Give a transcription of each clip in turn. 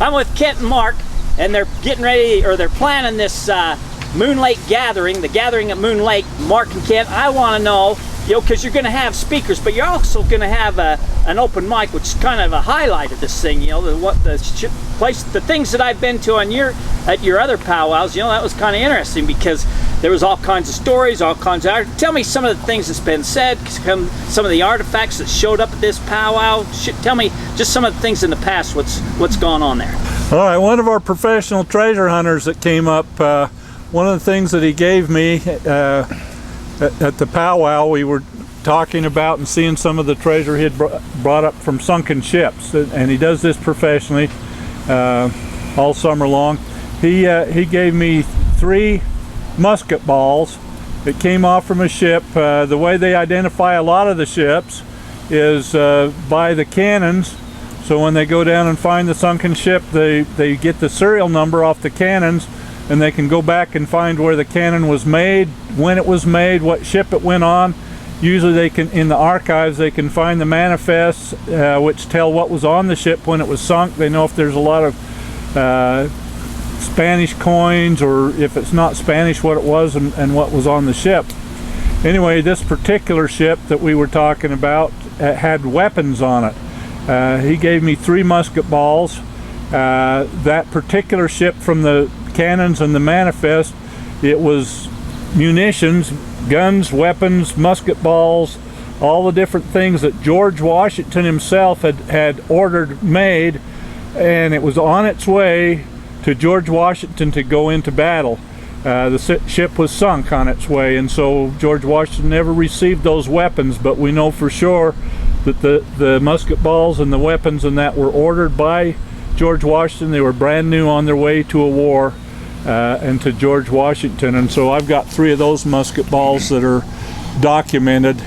I'm with Kent and Mark, and they're getting ready, or they're planning this Moon Lake gathering, the gathering at Moon Lake. Mark and Kent, I want to know, you know, because you're going to have speakers, but you're also going to have an open mic, which is kind of a highlight of this thing. You know, the things that I've been to on at your other powwows. You know, that was kind of interesting because there was all kinds of stories, all kinds of art. Tell me some of the things that's been said, some of the artifacts that showed up at this powwow. Tell me just some of the things in the past. What's gone on there? All right, one of our professional treasure hunters that came up. One of the things that he gave me at the powwow, we were talking about and seeing some of the treasure he had brought up from sunken ships, and he does this professionally all summer long. He gave me 3 musket balls that came off from a ship. The way they identify a lot of the ships is by the cannons. So when they go down and find the sunken ship, they get the serial number off the cannons, and they can go back and find where the cannon was made, when it was made, what ship it went on. Usually they can, in the archives, they can find the manifests which tell what was on the ship when it was sunk. They know if there's a lot of Spanish coins, or if it's not Spanish, what it was and what was on the ship. Anyway, this particular ship that we were talking about had weapons on it. He gave me 3 musket balls. That particular ship, from the cannons and the manifest, it was munitions, guns, weapons, musket balls, all the different things that George Washington himself had ordered made, and it was on its way to George Washington to go into battle. The ship was sunk on its way, and so George Washington never received those weapons, but we know for sure that the musket balls and the weapons and that were ordered by George Washington. They were brand new, on their way to a war and to George Washington. And so I've got 3 of those musket balls that are documented,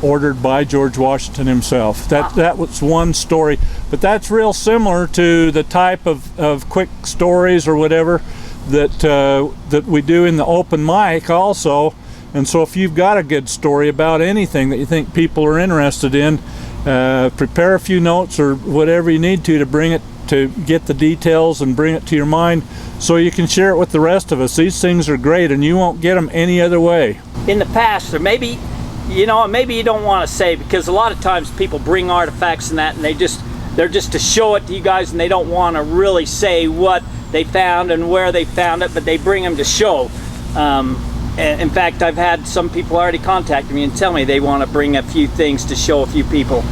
ordered by George Washington himself. That was one story, but that's real similar to the type of quick stories or whatever that we do in the open mic also. And so if you've got a good story about anything that you think people are interested in, prepare a few notes or whatever you need to bring it, to get the details and bring it to your mind so you can share it with the rest of us. These things are great, and you won't get them any other way. In the past, or maybe, you know, maybe you don't want to say, because a lot of times people bring artifacts and that, and they're just to show it to you guys, and they don't want to really say what they found and where they found it, but they bring them to show. In fact, I've had some people already contact me and tell me they want to bring a few things to show a few people.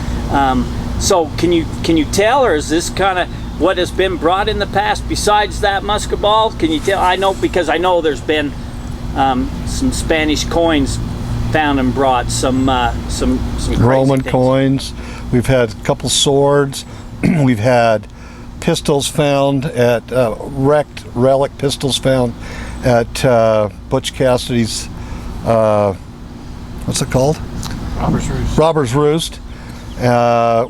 So can you tell, or is this kind of what has been brought in the past besides that musket ball? Can you tell? I know, because I know there's been some Spanish coins found and brought, some Roman coins. We've had a couple swords. We've had pistols found at wrecked relic pistols found at Butch Cassidy's, what's it called? Robber's Roost. Robber's Roost.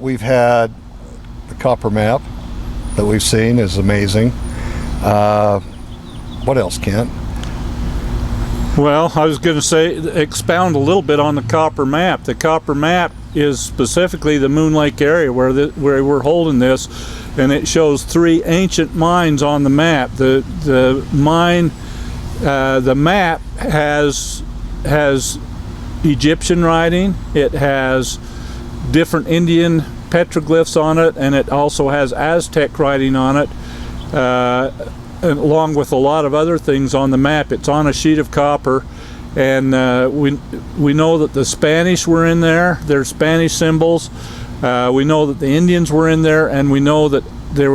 We've had the copper map that we've seen, is amazing. What else, Kent? Well, I was going to say, expound a little bit on the copper map. The copper map is specifically the Moon Lake area where we're holding this, and it shows 3 ancient mines on the map. The map has Egyptian writing, it has different Indian petroglyphs on it, and it also has Aztec writing on it, along with a lot of other things on the map. It's on a sheet of copper, and we know that the Spanish were in there. There's Spanish symbols. We know that the Indians were in there, and we know that there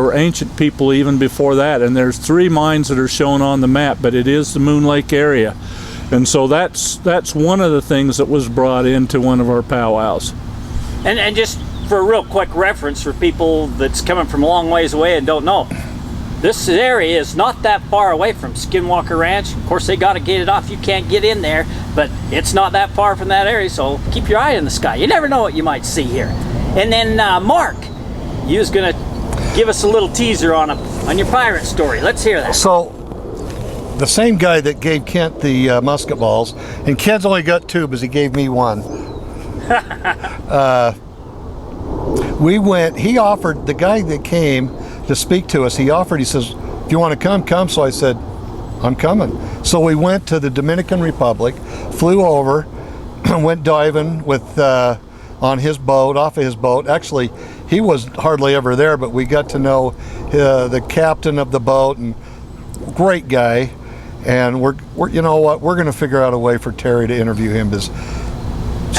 were ancient people even before that. And there's 3 mines that are shown on the map, but it is the Moon Lake area, and so that's one of the things that was brought into one of our powwows. And just for a real quick reference for people that's coming from a long ways away and don't know, this area is not that far away from Skinwalker Ranch. Of course, they got to gate it off. You can't get in there, but it's not that far from that area, so keep your eye in the sky. You never know what you might see here. And then Mark, you was going to give us a little teaser on your pirate story. Let's hear that. So, the same guy that gave Kent the musket balls, and Kent's only got 2 because he gave me 1. We went, he offered, the guy that came to speak to us. He offered, he says, if you want to come, come. So I said, I'm coming. So we went to the Dominican Republic, flew over, went diving with on his boat, off of his boat. Actually, he was hardly ever there, but we got to know the captain of the boat, and great guy. And we're you know what, we're going to figure out a way for Terry to interview him. This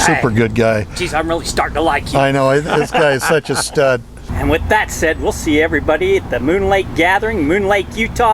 super good guy. Geez, I'm really starting to like you. I know, this guy is such a stud. And with that said, we'll see everybody at the Moon Lake Gathering, Moon Lake, Utah.